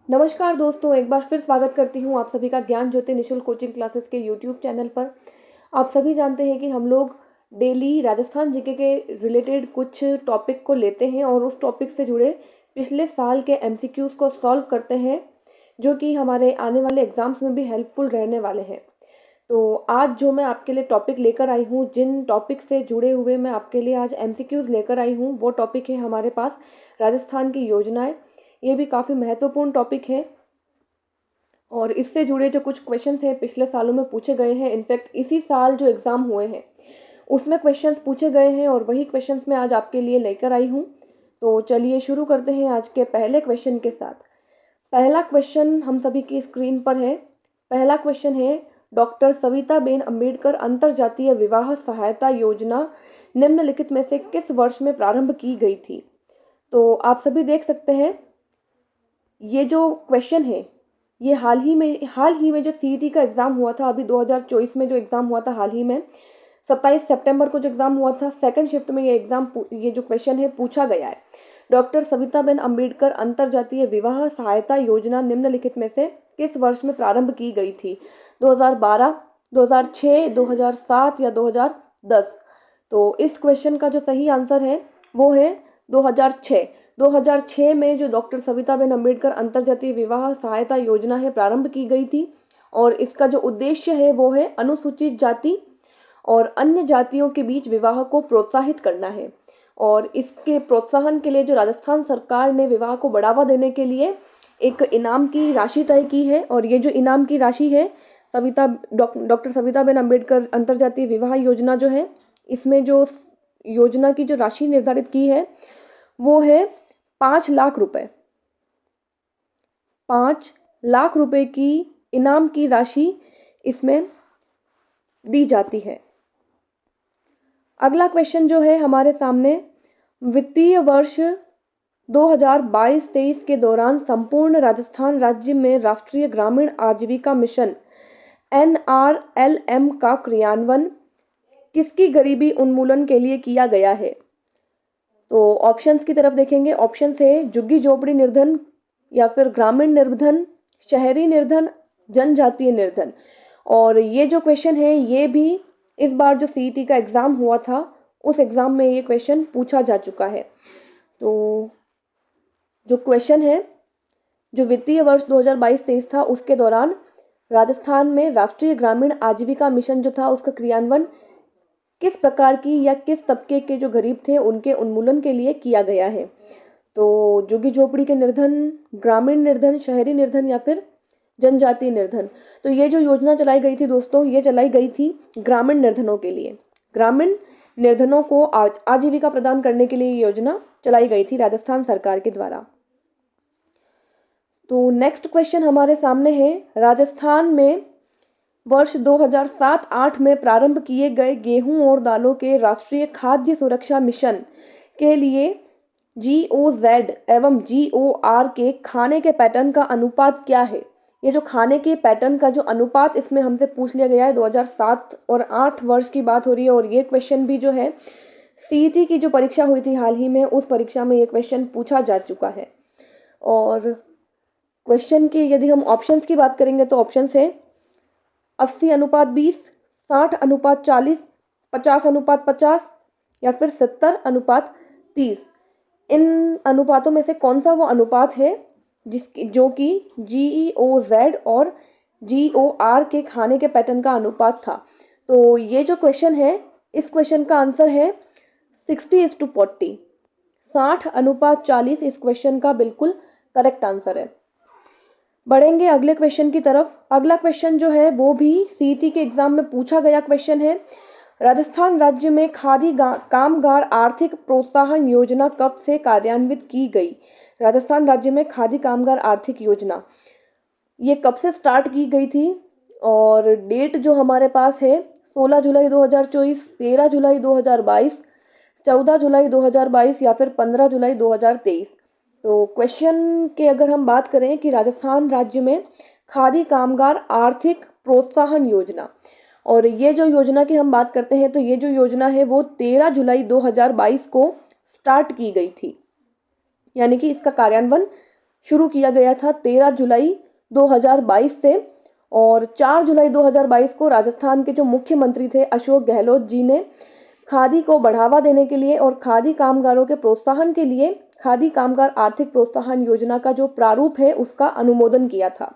नमस्कार दोस्तों, एक बार फिर स्वागत करती हूँ आप सभी का ज्ञान ज्योति निःशुल्क कोचिंग क्लासेस के यूट्यूब चैनल पर। आप सभी जानते हैं कि हम लोग डेली राजस्थान जीके के रिलेटेड कुछ टॉपिक को लेते हैं और उस टॉपिक से जुड़े पिछले साल के एमसीक्यूज़ को सॉल्व करते हैं, जो कि हमारे आने वाले एग्ज़ाम्स में भी हेल्पफुल रहने वाले हैं। तो आज जो मैं आपके लिए टॉपिक लेकर आई हूँ, जिन टॉपिक से जुड़े हुए मैं आपके लिए आज एमसीक्यूज़ लेकर आई हूँ, वो टॉपिक है हमारे पास राजस्थान की योजनाएं। ये भी काफ़ी महत्वपूर्ण टॉपिक है और इससे जुड़े जो कुछ क्वेश्चन थे पिछले सालों में पूछे गए हैं। इनफैक्ट इसी साल जो एग्ज़ाम हुए हैं उसमें क्वेश्चंस पूछे गए हैं और वही क्वेश्चंस मैं आज आपके लिए लेकर आई हूँ। तो चलिए शुरू करते हैं आज के पहले क्वेश्चन के साथ। पहला क्वेश्चन हम सभी की स्क्रीन पर है। पहला क्वेश्चन है, डॉक्टर सविताबेन अम्बेडकर अंतरजातीय विवाह सहायता योजना निम्नलिखित में से किस वर्ष में प्रारंभ की गई थी? तो आप सभी देख सकते हैं, ये जो क्वेश्चन है ये हाल ही में जो सीईटी का एग्ज़ाम हुआ था, अभी 2024 में जो एग्ज़ाम हुआ था हाल ही में 27 सितंबर को जो एग्ज़ाम हुआ था, सेकंड शिफ्ट में ये जो क्वेश्चन है पूछा गया है। डॉक्टर सविताबेन अम्बेडकर अंतरजातीय विवाह सहायता योजना निम्नलिखित में से किस वर्ष में प्रारंभ की गई थी? 2012, 2006, 2007 या 2010? तो इस क्वेश्चन का जो सही आंसर है वो है 2006। 2006 में जो डॉक्टर सविताबेन अम्बेडकर अंतरजातीय विवाह सहायता योजना है प्रारंभ की गई थी और इसका जो उद्देश्य है वो है अनुसूचित जाति और अन्य जातियों के बीच विवाह को प्रोत्साहित करना है। और इसके प्रोत्साहन के लिए जो राजस्थान सरकार ने विवाह को बढ़ावा देने के लिए एक इनाम की राशि तय की है और ये जो इनाम की राशि है डॉक्टर सविताबेन अम्बेडकर अंतरजातीय विवाह योजना जो है, इसमें जो योजना की जो राशि निर्धारित की है वो है 5 लाख रुपए। 5 लाख रुपए की इनाम की राशि इसमें दी जाती है। अगला क्वेश्चन जो है हमारे सामने, वित्तीय वर्ष 2022-23 के दौरान संपूर्ण राजस्थान राज्य में राष्ट्रीय ग्रामीण आजीविका मिशन NRLM का क्रियान्वयन किसकी गरीबी उन्मूलन के लिए किया गया है? तो ऑप्शंस की तरफ देखेंगे। ऑप्शन है झुग्गी झोपड़ी निर्धन या फिर ग्रामीण निर्धन, शहरी निर्धन, जनजातीय निर्धन। और ये जो क्वेश्चन है ये भी इस बार जो सीईटी का एग्ज़ाम हुआ था उस एग्ज़ाम में ये क्वेश्चन पूछा जा चुका है। तो जो क्वेश्चन है, जो वित्तीय वर्ष 2022-23 था उसके दौरान राजस्थान में राष्ट्रीय ग्रामीण आजीविका मिशन जो था उसका क्रियान्वयन किस प्रकार की या किस तबके के जो गरीब थे उनके उन्मूलन के लिए किया गया है? तो झुग्गी झोपड़ी के निर्धन, ग्रामीण निर्धन, शहरी निर्धन या फिर जनजातीय निर्धन। तो ये जो योजना चलाई गई थी दोस्तों, ये चलाई गई थी ग्रामीण निर्धनों के लिए। ग्रामीण निर्धनों को आजीविका प्रदान करने के लिए ये योजना चलाई गई थी राजस्थान सरकार के द्वारा। तो नेक्स्ट क्वेश्चन हमारे सामने है, राजस्थान में वर्ष 2007-08 में प्रारंभ किए गए गेहूं और दालों के राष्ट्रीय खाद्य सुरक्षा मिशन के लिए GOZ एवं GOR के खाने के पैटर्न का अनुपात क्या है? ये जो खाने के पैटर्न का जो अनुपात इसमें हमसे पूछ लिया गया है, 2007 और 8 वर्ष की बात हो रही है और ये क्वेश्चन भी जो है सीईटी की जो परीक्षा हुई थी हाल ही में उस परीक्षा में ये क्वेश्चन पूछा जा चुका है। और क्वेश्चन की यदि हम ऑप्शंस की बात करेंगे तो ऑप्शन है 80:20, 60:40, 50:50 या फिर 70:30। इन अनुपातों में से कौन सा वो अनुपात है जो कि GOZ और GOR के खाने के पैटर्न का अनुपात था? तो ये जो क्वेश्चन है इस क्वेश्चन का आंसर है 60:40। 60:40 इस क्वेश्चन का बिल्कुल करेक्ट आंसर है। बढ़ेंगे अगले क्वेश्चन की तरफ। अगला क्वेश्चन जो है वो भी सीईटी के एग्जाम में पूछा गया क्वेश्चन है, राजस्थान राज्य में खादी कामगार आर्थिक प्रोत्साहन योजना कब से कार्यान्वित की गई? राजस्थान राज्य में खादी कामगार आर्थिक योजना ये कब से स्टार्ट की गई थी? और डेट जो हमारे पास है 16 जुलाई 2024, 13 जुलाई 2022, 14 जुलाई 2022 या फिर 15 जुलाई 2023। तो क्वेश्चन के अगर हम बात करें कि राजस्थान राज्य में खादी कामगार आर्थिक प्रोत्साहन योजना, और ये जो योजना की हम बात करते हैं तो ये जो योजना है वो 13 जुलाई 2022 को स्टार्ट की गई थी, यानी कि इसका कार्यान्वयन शुरू किया गया था 13 जुलाई 2022 से, और 4 जुलाई 2022 को राजस्थान के जो मुख्यमंत्री थे अशोक गहलोत जी ने खादी को बढ़ावा देने के लिए और खादी कामगारों के प्रोत्साहन के लिए खादी कामगार आर्थिक प्रोत्साहन योजना का जो प्रारूप है उसका अनुमोदन किया था।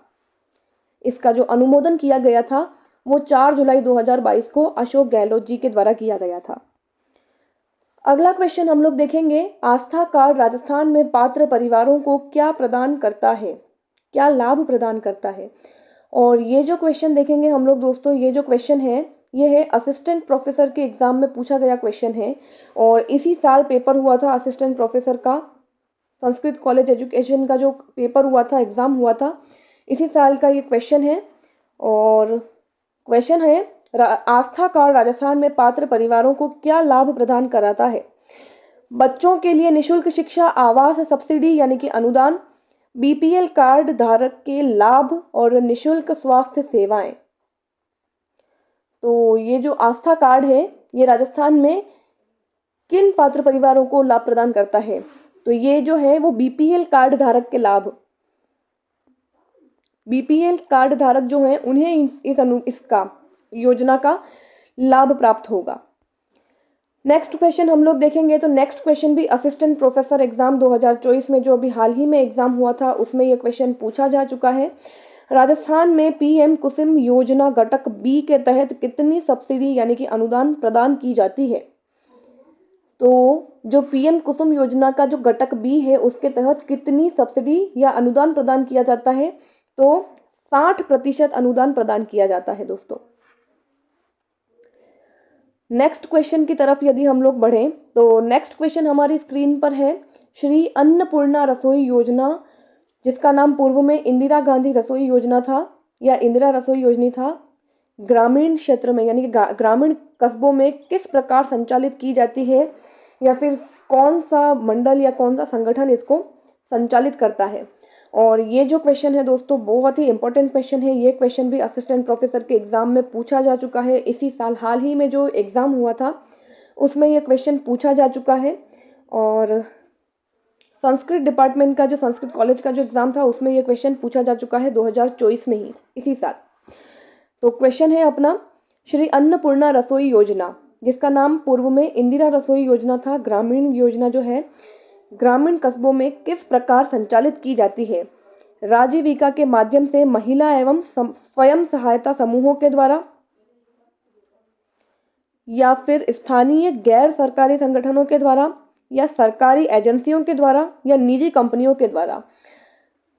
इसका जो अनुमोदन किया गया था वो 4 जुलाई 2022 को अशोक गहलोत जी के द्वारा किया गया था। अगला क्वेश्चन हम लोग देखेंगे, आस्था कार्ड राजस्थान में पात्र परिवारों को क्या प्रदान करता है, क्या लाभ प्रदान करता है। और ये जो क्वेश्चन देखेंगे हम लोग दोस्तों, ये जो क्वेश्चन है ये है असिस्टेंट प्रोफेसर के एग्जाम में पूछा गया क्वेश्चन है, और इसी साल पेपर हुआ था असिस्टेंट प्रोफेसर का, संस्कृत कॉलेज एजुकेशन का जो पेपर हुआ था, एग्जाम हुआ था, इसी साल का ये क्वेश्चन है। और क्वेश्चन है, आस्था कार्ड राजस्थान में पात्र परिवारों को क्या लाभ प्रदान कराता है। बच्चों के लिए निशुल्क शिक्षा, आवास सब्सिडी यानी कि अनुदान, बीपीएल कार्ड धारक के लाभ और निशुल्क स्वास्थ्य सेवाएं। तो ये जो आस्था कार्ड है ये राजस्थान में किन पात्र परिवारों को लाभ प्रदान करता है, तो ये जो है वो बीपीएल कार्ड धारक के लाभ, बीपीएल कार्ड धारक जो हैं उन्हें इसका योजना का लाभ प्राप्त होगा। नेक्स्ट क्वेश्चन हम लोग देखेंगे, तो नेक्स्ट क्वेश्चन भी असिस्टेंट प्रोफेसर एग्जाम 2024 में जो अभी हाल ही में एग्जाम हुआ था उसमें ये क्वेश्चन पूछा जा चुका है। राजस्थान में पीएम कुसुम योजना घटक बी के तहत कितनी सब्सिडी यानी कि अनुदान प्रदान की जाती है। तो जो पीएम कुसुम योजना का जो घटक बी है उसके तहत कितनी सब्सिडी या अनुदान प्रदान किया जाता है, तो 60% अनुदान प्रदान किया जाता है दोस्तों। नेक्स्ट क्वेश्चन की तरफ यदि हम लोग बढ़ें तो नेक्स्ट क्वेश्चन हमारी स्क्रीन पर है, श्री अन्नपूर्णा रसोई योजना, जिसका नाम पूर्व में इंदिरा गांधी रसोई योजना था या इंदिरा रसोई योजना था, ग्रामीण क्षेत्र में यानी कि ग्रामीण कस्बों में किस प्रकार संचालित की जाती है, या फिर कौन सा मंडल या कौन सा संगठन इसको संचालित करता है। और ये जो क्वेश्चन है दोस्तों बहुत ही इंपॉर्टेंट क्वेश्चन है। ये क्वेश्चन भी असिस्टेंट प्रोफेसर के एग्जाम में पूछा जा चुका है, इसी साल हाल ही में जो एग्जाम हुआ था उसमें ये क्वेश्चन पूछा जा चुका है। और संस्कृत डिपार्टमेंट का जो संस्कृत कॉलेज का जो एग्जाम था उसमें ये क्वेश्चन पूछा जा चुका है 2024 में ही, इसी साल। तो क्वेश्चन है अपना, श्री अन्नपूर्णा रसोई योजना, जिसका नाम पूर्व में इंदिरा रसोई योजना था, ग्रामीण योजना जो है ग्रामीण कस्बों में किस प्रकार संचालित की जाती है। राजीविका के माध्यम से, महिला एवं स्वयं सहायता समूहों के द्वारा, या फिर स्थानीय गैर सरकारी संगठनों के द्वारा, या सरकारी एजेंसियों के द्वारा, या निजी कंपनियों के द्वारा।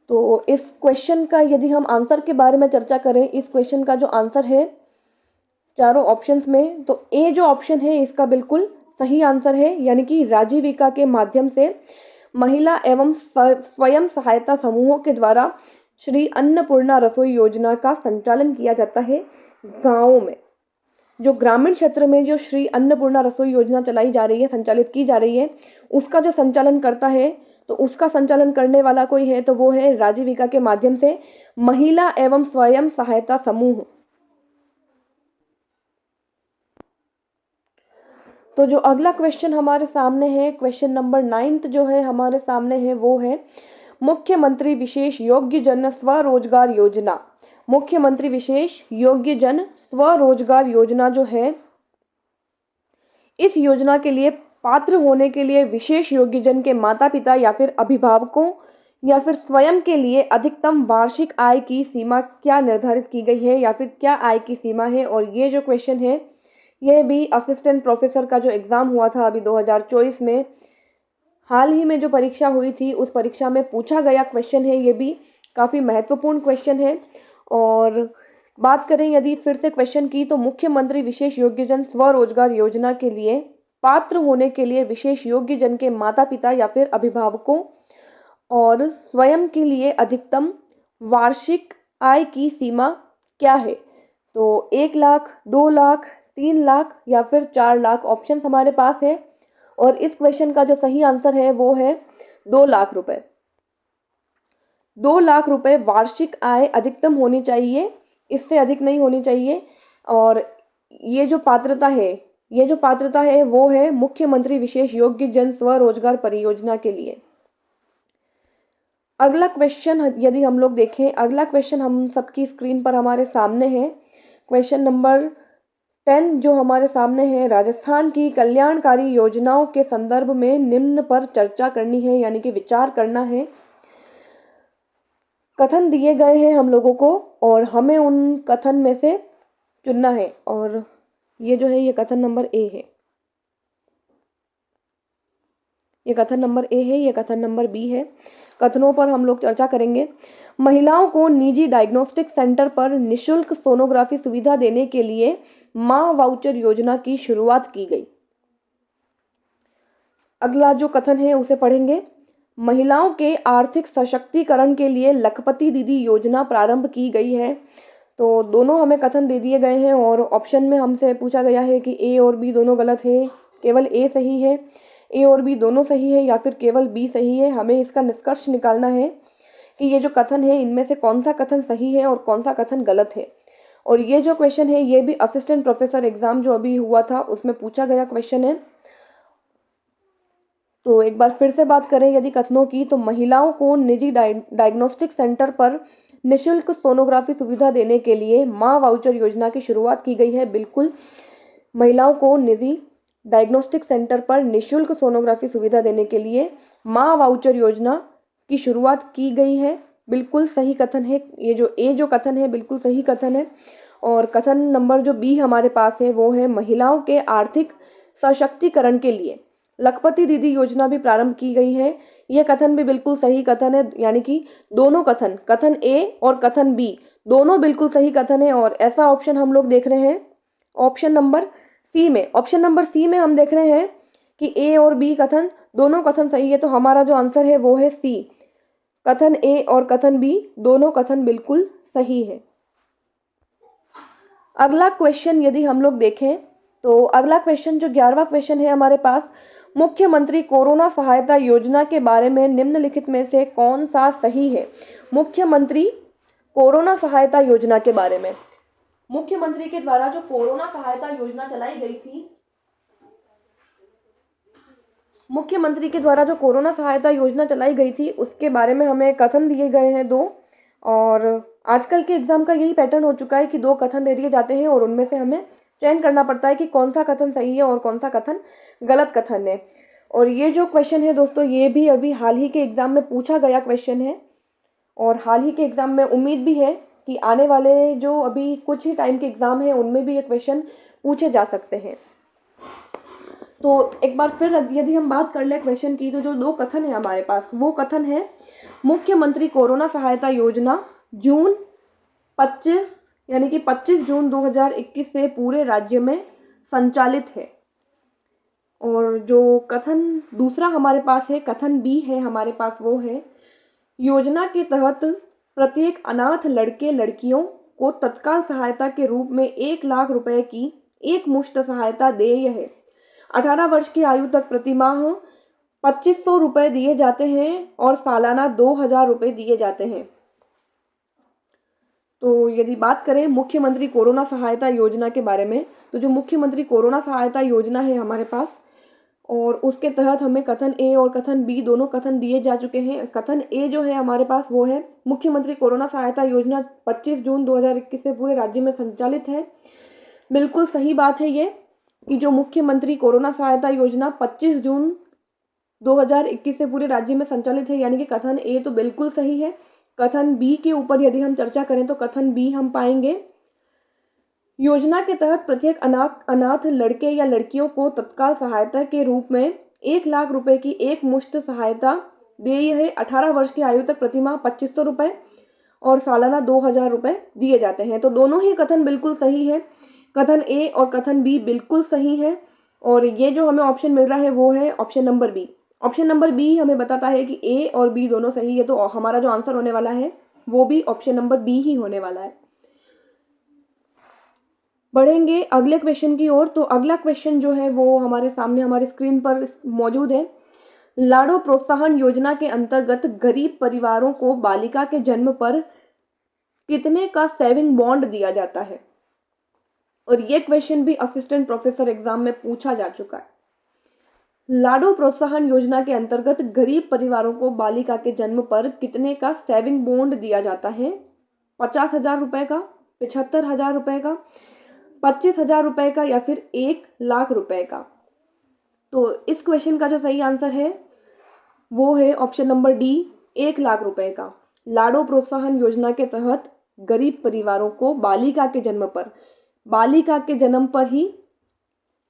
तो इस क्वेश्चन का यदि हम आंसर के बारे में चर्चा करें, इस क्वेश्चन का जो आंसर है चारों ऑप्शंस में, तो ए जो ऑप्शन है इसका बिल्कुल सही आंसर है, यानी कि राजीविका के माध्यम से महिला एवं स्वयं सहायता समूहों के द्वारा श्री अन्नपूर्णा रसोई योजना का संचालन किया जाता है गाँवों में। जो ग्रामीण क्षेत्र में जो श्री अन्नपूर्णा रसोई योजना चलाई जा रही है, संचालित की जा रही है, उसका जो संचालन करता है, तो उसका संचालन करने वाला कोई है तो वो है राजीविका के माध्यम से महिला एवं स्वयं सहायता समूह। तो जो अगला क्वेश्चन हमारे सामने है, क्वेश्चन नंबर 9 जो है हमारे सामने है वो है, मुख्यमंत्री विशेष योग्य जन स्वरोजगार योजना। मुख्यमंत्री विशेष योग्य जन स्वरोजगार योजना जो है, इस योजना के लिए पात्र होने के लिए विशेष योग्यजन के माता पिता या फिर अभिभावकों या फिर स्वयं के लिए अधिकतम वार्षिक आय की सीमा क्या निर्धारित की गई है, या फिर क्या आय की सीमा है। और ये जो क्वेश्चन है ये भी असिस्टेंट प्रोफेसर का जो एग्ज़ाम हुआ था अभी 2024 में, हाल ही में जो परीक्षा हुई थी उस परीक्षा में पूछा गया क्वेश्चन है। ये भी काफ़ी महत्वपूर्ण क्वेश्चन है। और बात करें यदि फिर से क्वेश्चन की, तो मुख्यमंत्री विशेष योग्यजन स्वरोजगार योजना के लिए पात्र होने के लिए विशेष योग्यजन के माता पिता या फिर अभिभावकों और स्वयं के लिए अधिकतम वार्षिक आय की सीमा क्या है। तो 1 लाख, 2 लाख, 3 लाख या फिर 4 लाख ऑप्शन हमारे पास है। और इस क्वेश्चन का जो सही आंसर है वो है 2 लाख रुपए। 2 लाख रुपए वार्षिक आय अधिकतम होनी चाहिए, इससे अधिक नहीं होनी चाहिए। और ये जो पात्रता है वो है मुख्यमंत्री विशेष योग्य जन स्वरोजगार परियोजना के लिए। अगला क्वेश्चन यदि हम लोग देखें, अगला क्वेश्चन हम सबकी स्क्रीन पर हमारे सामने है। क्वेश्चन नंबर 10 जो हमारे सामने है, राजस्थान की कल्याणकारी योजनाओं के संदर्भ में निम्न पर चर्चा करनी है, यानी कि विचार करना है। कथन दिए गए हैं हम लोगों को और हमें उन कथन में से चुनना है। और ये जो है ये कथन नंबर ए है, ये कथन नंबर ए है, ये कथन नंबर बी है। कथनों पर हम लोग चर्चा करेंगे। महिलाओं को निजी डायग्नोस्टिक सेंटर पर निशुल्क सोनोग्राफी सुविधा देने के लिए मां वाउचर योजना की शुरुआत की गई। अगला जो कथन है उसे पढ़ेंगे। महिलाओं के आर्थिक सशक्तिकरण के लिए लखपति दीदी योजना प्रारंभ की गई है। तो दोनों हमें कथन दे दिए गए हैं और ऑप्शन में हमसे पूछा गया है कि ए और बी दोनों गलत है, केवल ए सही है, ए और बी दोनों सही है या फिर केवल बी सही है। हमें इसका निष्कर्ष निकालना है कि ये जो कथन है इनमें से कौन सा कथन सही है और कौन सा कथन गलत है। और ये जो क्वेश्चन है ये भी असिस्टेंट प्रोफेसर एग्जाम जो अभी हुआ था उसमें पूछा गया क्वेश्चन है। तो एक बार फिर से बात करें यदि कथनों की, तो महिलाओं को निजी डायग्नोस्टिक सेंटर पर निशुल्क सोनोग्राफी सुविधा देने के लिए मां वाउचर योजना की शुरुआत की गई है। बिल्कुल, महिलाओं को निजी डायग्नोस्टिक सेंटर पर निशुल्क सोनोग्राफी सुविधा देने के लिए मां वाउचर योजना की शुरुआत की गई है। बिल्कुल सही कथन है ये जो कथन है, बिल्कुल सही कथन है। और कथन नंबर जो बी हमारे पास है वो है महिलाओं के आर्थिक सशक्तिकरण के लिए लखपति दीदी योजना भी प्रारंभ की गई है। यह कथन भी बिल्कुल सही कथन है, यानी कि दोनों कथन, कथन ए और कथन बी दोनों बिल्कुल सही कथन है। और ऐसा ऑप्शन हम लोग देख रहे हैं ऑप्शन नंबर सी में। ऑप्शन नंबर सी में हम देख रहे हैं कि ए और बी कथन दोनों कथन सही है। तो हमारा जो आंसर है वो है सी, कथन ए और कथन बी दोनों कथन बिल्कुल सही है। अगला क्वेश्चन यदि हम लोग देखें तो अगला क्वेश्चन जो 11वां क्वेश्चन है हमारे पास, मुख्यमंत्री कोरोना सहायता योजना के बारे में निम्नलिखित में से कौन सा सही है। मुख्यमंत्री कोरोना सहायता योजना के बारे में, मुख्यमंत्री के द्वारा जो कोरोना सहायता योजना चलाई गई थी, मुख्यमंत्री के द्वारा जो कोरोना सहायता योजना चलाई गई थी उसके बारे में हमें कथन दिए गए हैं दो। और आजकल के एग्जाम का यही पैटर्न हो चुका है कि दो कथन दे दिए जाते हैं और उनमें से हमें चयन करना पड़ता है कि कौन सा कथन सही है और कौन सा कथन गलत कथन है। और ये जो क्वेश्चन है दोस्तों ये भी अभी हाल ही के एग्जाम में पूछा गया क्वेश्चन है और हाल ही के एग्जाम में उम्मीद भी है कि आने वाले जो अभी कुछ ही टाइम के एग्जाम है उनमें भी ये क्वेश्चन पूछे जा सकते हैं। तो एक बार फिर यदि हम बात कर ले क्वेश्चन की, तो जो दो कथन है हमारे पास वो कथन है मुख्यमंत्री कोरोना सहायता योजना जून 25 यानी कि 25 जून 2021 से पूरे राज्य में संचालित है। और जो कथन दूसरा हमारे पास है, कथन बी है हमारे पास, वो है योजना के तहत प्रत्येक अनाथ लड़के लड़कियों को तत्काल सहायता के रूप में 1 लाख रुपए की एक मुश्त सहायता देय है। 18 वर्ष की आयु तक प्रतिमाह 2500 रुपए दिए जाते हैं और सालाना 2000 रुपए दिए जाते हैं। तो यदि बात करें मुख्यमंत्री कोरोना सहायता योजना के बारे में, तो जो मुख्यमंत्री कोरोना सहायता योजना है हमारे पास और उसके तहत हमें कथन ए और कथन बी दोनों कथन दिए जा चुके हैं। कथन ए जो है हमारे पास वो है मुख्यमंत्री कोरोना सहायता योजना 25 जून 2021 से पूरे राज्य में संचालित है। बिल्कुल सही बात है ये कि जो मुख्यमंत्री कोरोना सहायता योजना 25 जून 2021 से पूरे राज्य में संचालित है, यानी कि कथन ए तो बिल्कुल सही है। कथन बी के ऊपर यदि हम चर्चा करें तो कथन बी हम पाएंगे योजना के तहत प्रत्येक अनाथ लड़के या लड़कियों को तत्काल सहायता के रूप में 1 लाख रुपए की एक मुश्त सहायता देय है। 18 वर्ष की आयु तक प्रतिमाह 2500 रुपए और सालाना 2000 रुपए दिए जाते हैं। तो दोनों ही कथन बिल्कुल सही है, कथन ए और कथन बी बिल्कुल सही है। और ये जो हमें ऑप्शन मिल रहा है वो है option number B. Option number B हमें बताता है कि ए और बी दोनों सही है, तो हमारा जो आंसर होने वाला है वो भी ऑप्शन नंबर बी ही होने वाला है। बढ़ेंगे अगले क्वेश्चन की ओर। तो अगला क्वेश्चन जो है वो हमारे सामने हमारी स्क्रीन पर मौजूद है। लाड़ो प्रोत्साहन योजना के अंतर्गत गरीब परिवारों को बालिका के जन्म पर कितने का सेविंग बॉन्ड दिया जाता है। और ये क्वेश्चन भी असिस्टेंट प्रोफेसर एग्जाम में पूछा जा चुका है। लाडो प्रोत्साहन योजना के अंतर्गत गरीब परिवारों को बालिका के जन्म पर कितने का सेविंग बॉन्ड दिया जाता है? 50,000 रुपए का, 75,000 रुपए का, 25,000 रुपए का या फिर 1,00,000 रुपए का? तो इस क्वेश्चन का जो सही आंसर है वो है ऑप्शन नंबर डी, 1,00,000 रुपए का। लाडो प्रोत्साहन योजना के तहत गरीब परिवारों को बालिका के जन्म पर ही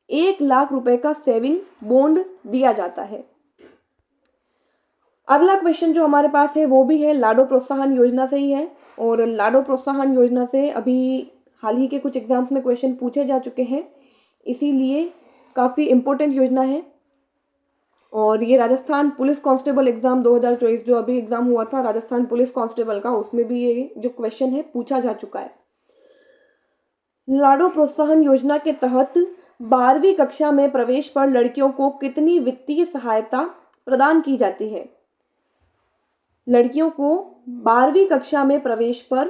1,00,000 रुपए का सेविंग बॉन्ड दिया जाता है। अगला क्वेश्चन जो हमारे पास है वो भी है लाडो प्रोत्साहन योजना से ही है, और लाडो प्रोत्साहन योजना से अभी हाल ही के कुछ एग्जाम्स में क्वेश्चन पूछे जा चुके हैं, इसीलिए काफ़ी इम्पोर्टेंट योजना है। और ये राजस्थान पुलिस कांस्टेबल एग्जाम 2024 जो अभी एग्जाम हुआ था राजस्थान पुलिस कांस्टेबल का, उसमें भी ये जो क्वेश्चन है पूछा जा चुका है। लाडो प्रोत्साहन योजना के तहत 12वीं कक्षा में प्रवेश पर लड़कियों को कितनी वित्तीय सहायता प्रदान की जाती है? लड़कियों को 12वीं कक्षा में प्रवेश पर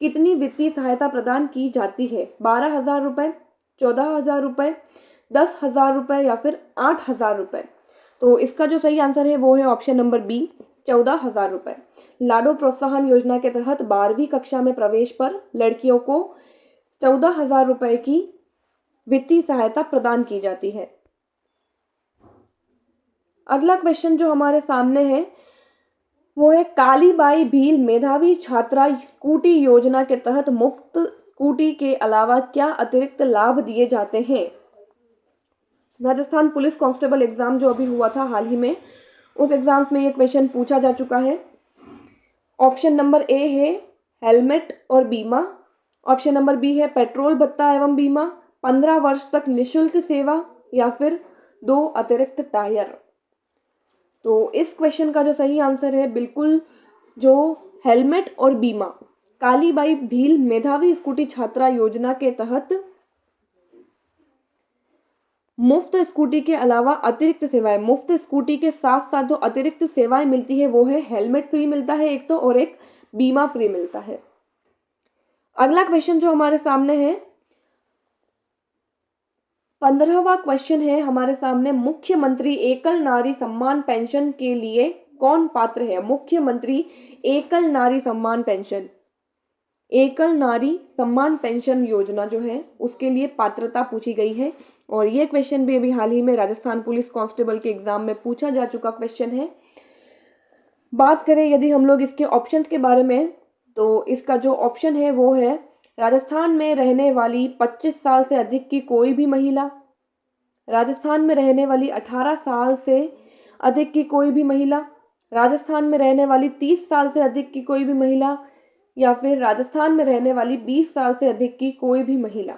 कितनी वित्तीय सहायता प्रदान की जाती है? 12,000 रुपये, 14,000 रुपये, 10,000 रुपये या फिर 8,000 रुपये? तो इसका जो सही आंसर है वो है ऑप्शन नंबर बी, 14,000 रुपये। लाडो प्रोत्साहन योजना के तहत 12वीं कक्षा में प्रवेश पर लड़कियों को 14,000 रुपये की वित्तीय सहायता प्रदान की जाती है। अगला क्वेश्चन जो हमारे सामने है वो है कालीबाई भील मेधावी छात्रा स्कूटी योजना के तहत मुफ्त स्कूटी के अलावा क्या अतिरिक्त लाभ दिए जाते हैं? राजस्थान पुलिस कांस्टेबल एग्जाम जो अभी हुआ था हाल ही में, उस एग्जाम्स में ये क्वेश्चन पूछा जा चुका है। ऑप्शन नंबर ए है हेलमेट और बीमा, ऑप्शन नंबर बी है पेट्रोल भत्ता एवं बीमा, 15 वर्ष तक निःशुल्क सेवा या फिर 2 अतिरिक्त टायर। तो इस क्वेश्चन का जो सही आंसर है बिल्कुल जो हेलमेट और बीमा, कालीबाई भील मेधावी स्कूटी छात्रा योजना के तहत मुफ्त स्कूटी के अलावा अतिरिक्त सेवाएं, मुफ्त स्कूटी के साथ साथ जो अतिरिक्त सेवाएं मिलती है वो है हेलमेट फ्री मिलता है एक तो, और एक बीमा फ्री मिलता है। अगला क्वेश्चन जो हमारे सामने है 15वां क्वेश्चन है हमारे सामने, मुख्यमंत्री एकल नारी सम्मान पेंशन के लिए कौन पात्र है? मुख्यमंत्री एकल नारी सम्मान पेंशन, एकल नारी सम्मान पेंशन योजना जो है उसके लिए पात्रता पूछी गई है, और ये क्वेश्चन भी अभी हाल ही में राजस्थान पुलिस कांस्टेबल के एग्जाम में पूछा जा चुका क्वेश्चन है। बात करें यदि हम लोग इसके ऑप्शंस के बारे में, तो इसका जो ऑप्शन है वो है राजस्थान में रहने वाली 25 साल से अधिक की कोई भी महिला, राजस्थान में रहने वाली 18 साल से अधिक की कोई भी महिला, राजस्थान में रहने वाली 30 साल से अधिक की कोई भी महिला, या फिर राजस्थान में रहने वाली 20 साल से अधिक की कोई भी महिला।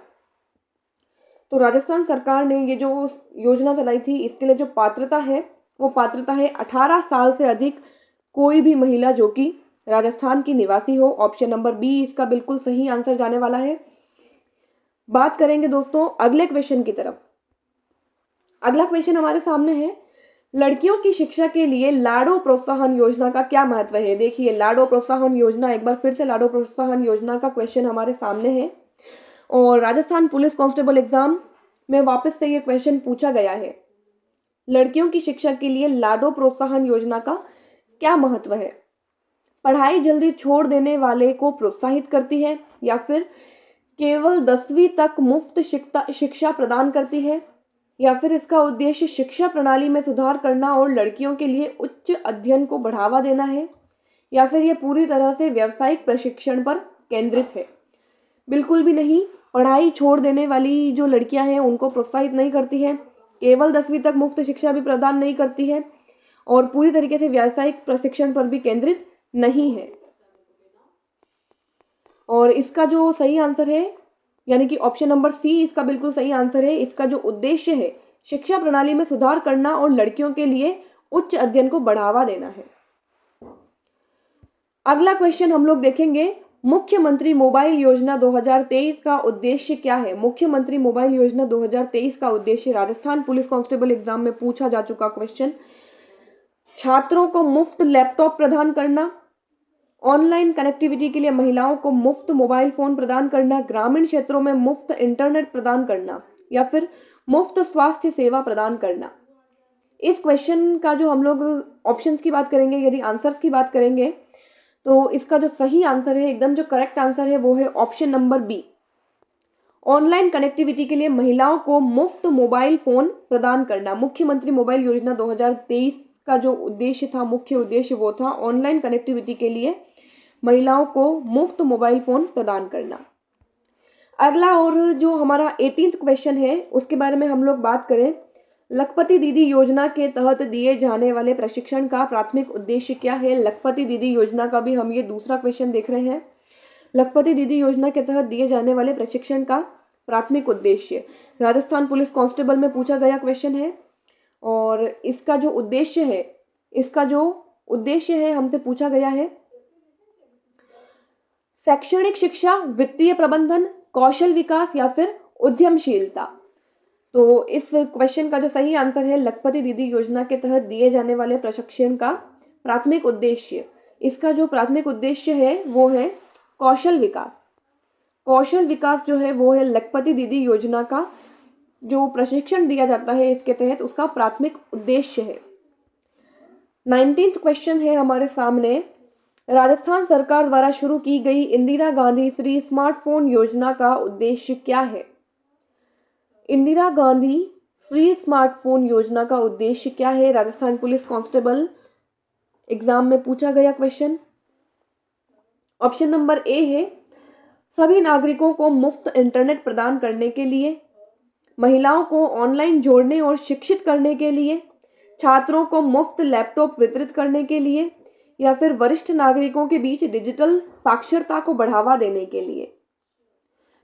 तो राजस्थान सरकार ने ये जो योजना चलाई थी इसके लिए जो पात्रता है वो पात्रता है 18 साल से अधिक कोई भी महिला जो कि राजस्थान की निवासी हो। ऑप्शन नंबर बी इसका बिल्कुल सही आंसर जाने वाला है। बात करेंगे दोस्तों अगले क्वेश्चन की तरफ। अगला क्वेश्चन हमारे सामने है, लड़कियों की शिक्षा के लिए लाडो प्रोत्साहन योजना का क्या महत्व है? देखिए लाडो प्रोत्साहन योजना, एक बार फिर से लाडो प्रोत्साहन योजना का क्वेश्चन हमारे सामने है, और राजस्थान पुलिस कांस्टेबल एग्जाम में वापस से ये क्वेश्चन पूछा गया है। लड़कियों की शिक्षा के लिए लाडो प्रोत्साहन योजना का क्या महत्व है? पढ़ाई जल्दी छोड़ देने वाले को प्रोत्साहित करती है, या फिर केवल 10वीं तक मुफ्त शिक्षा प्रदान करती है, या फिर इसका उद्देश्य शिक्षा प्रणाली में सुधार करना और लड़कियों के लिए उच्च अध्ययन को बढ़ावा देना है, या फिर यह पूरी तरह से व्यावसायिक प्रशिक्षण पर केंद्रित है? बिल्कुल भी नहीं, पढ़ाई छोड़ देने वाली जो लड़कियां हैं उनको प्रोत्साहित नहीं करती है, केवल 10वीं तक मुफ्त शिक्षा भी प्रदान नहीं करती है, और पूरी तरीके से व्यावसायिक प्रशिक्षण पर भी केंद्रित नहीं है। और इसका जो सही आंसर है यानी कि ऑप्शन नंबर सी इसका बिल्कुल सही आंसर है। इसका जो उद्देश्य है शिक्षा प्रणाली में सुधार करना और लड़कियों के लिए उच्च अध्ययन को बढ़ावा देना है। अगला क्वेश्चन हम लोग देखेंगे, मुख्यमंत्री मोबाइल योजना 2023 का उद्देश्य क्या है? मुख्यमंत्री मोबाइल योजना 2023 का उद्देश्य राजस्थान पुलिस कांस्टेबल एग्जाम में पूछा जा चुका क्वेश्चन, छात्रों को मुफ्त लैपटॉप प्रदान करना, ऑनलाइन कनेक्टिविटी के लिए महिलाओं को मुफ्त मोबाइल फोन प्रदान करना, ग्रामीण क्षेत्रों में मुफ्त इंटरनेट प्रदान करना, या फिर मुफ्त स्वास्थ्य सेवा प्रदान करना। इस क्वेश्चन का जो हम लोग ऑप्शंस की बात करेंगे, यदि आंसर्स की बात करेंगे, तो इसका जो सही आंसर है, एकदम जो करेक्ट आंसर है, वो है option number B. Online connectivity के लिए महिलाओं को मुफ्त मोबाइल फोन प्रदान करना। मुख्यमंत्री मोबाइल योजना 2023 का जो उद्देश्य था, मुख्य उद्देश्य वो था ऑनलाइन कनेक्टिविटी के लिए महिलाओं को मुफ्त मोबाइल फोन प्रदान करना। अगला और जो हमारा 18th क्वेश्चन है, उसके बारे में हम लोग बात करें। लखपति दीदी योजना के तहत दिए जाने वाले प्रशिक्षण का प्राथमिक उद्देश्य क्या है? लखपति दीदी योजना का भी हम ये दूसरा क्वेश्चन देख रहे हैं। लखपति दीदी योजना के तहत दिए जाने वाले प्रशिक्षण का प्राथमिक उद्देश्य राजस्थान पुलिस कांस्टेबल में पूछा गया क्वेश्चन है। और इसका जो उद्देश्य है हमसे पूछा गया है शैक्षणिक शिक्षा, वित्तीय प्रबंधन, कौशल विकास या फिर उद्यमशीलता। तो इस क्वेश्चन का जो सही आंसर है लखपति दीदी योजना के तहत दिए जाने वाले प्रशिक्षण का प्राथमिक उद्देश्य, इसका जो प्राथमिक उद्देश्य है वो है कौशल विकास। कौशल विकास जो है वो है लखपति दीदी योजना का जो प्रशिक्षण दिया जाता है इसके तहत, उसका प्राथमिक उद्देश्य है। 19th क्वेश्चन है हमारे सामने। राजस्थान सरकार द्वारा शुरू की गई इंदिरा गांधी फ्री स्मार्टफोन योजना का उद्देश्य क्या है? इंदिरा गांधी फ्री स्मार्टफोन योजना का उद्देश्य क्या है? राजस्थान पुलिस कांस्टेबल एग्जाम में पूछा गया क्वेश्चन। ऑप्शन नंबर ए है सभी नागरिकों को मुफ्त इंटरनेट प्रदान करने के लिए, महिलाओं को ऑनलाइन जोड़ने और शिक्षित करने के लिए, छात्रों को मुफ्त लैपटॉप वितरित करने के लिए, या फिर वरिष्ठ नागरिकों के बीच डिजिटल साक्षरता को बढ़ावा देने के लिए।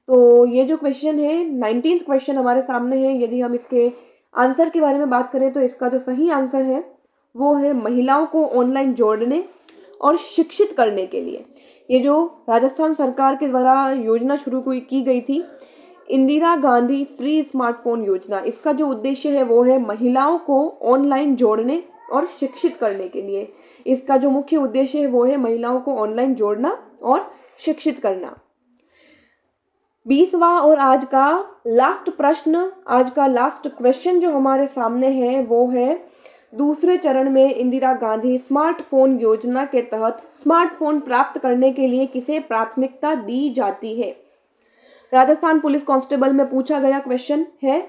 तो ये जो क्वेश्चन है 19th क्वेश्चन हमारे सामने है। यदि हम इसके आंसर के बारे में बात करें तो इसका जो सही आंसर है वो है महिलाओं को ऑनलाइन जोड़ने और शिक्षित करने के लिए। ये जो राजस्थान सरकार के द्वारा योजना शुरू की गई थी इंदिरा गांधी फ्री स्मार्टफोन योजना, इसका जो उद्देश्य है वो है महिलाओं को ऑनलाइन जोड़ने और शिक्षित करने के लिए। इसका जो मुख्य उद्देश्य है वो है महिलाओं को ऑनलाइन जोड़ना और शिक्षित करना। 20वां और आज का लास्ट प्रश्न, आज का लास्ट क्वेश्चन जो हमारे सामने है वो है दूसरे चरण में इंदिरा गांधी स्मार्टफोन योजना के तहत स्मार्टफोन प्राप्त करने के लिए किसे प्राथमिकता दी जाती है? राजस्थान पुलिस कांस्टेबल में पूछा गया क्वेश्चन है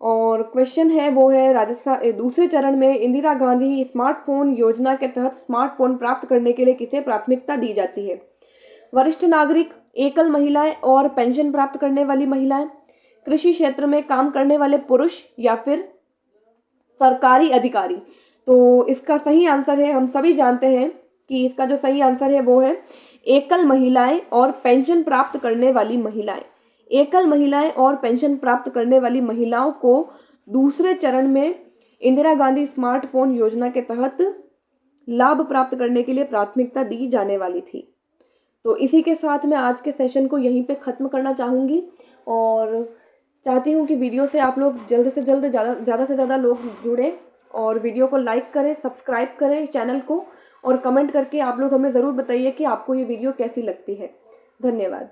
और क्वेश्चन है वो है राजस्थान दूसरे चरण में इंदिरा गांधी स्मार्टफोन योजना के तहत स्मार्टफोन प्राप्त करने के लिए किसे प्राथमिकता दी जाती है? वरिष्ठ नागरिक, एकल महिलाएं और पेंशन प्राप्त करने वाली महिलाएं, कृषि क्षेत्र में काम करने वाले पुरुष या फिर सरकारी अधिकारी। तो इसका सही आंसर है, हम सभी जानते हैं कि इसका जो सही आंसर है वो है एकल महिलाएं और पेंशन प्राप्त करने वाली महिलाएं। एकल महिलाएं और पेंशन प्राप्त करने वाली महिलाओं को दूसरे चरण में इंदिरा गांधी स्मार्टफोन योजना के तहत लाभ प्राप्त करने के लिए प्राथमिकता दी जाने वाली थी। तो इसी के साथ मैं आज के सेशन को यहीं पे ख़त्म करना चाहूँगी और चाहती हूँ कि वीडियो से आप लोग जल्द से जल्द ज़्यादा से ज़्यादा लोग जुड़ें और वीडियो को लाइक करें, सब्सक्राइब करें चैनल को और कमेंट करके आप लोग हमें ज़रूर बताइए कि आपको ये वीडियो कैसी लगती है। धन्यवाद।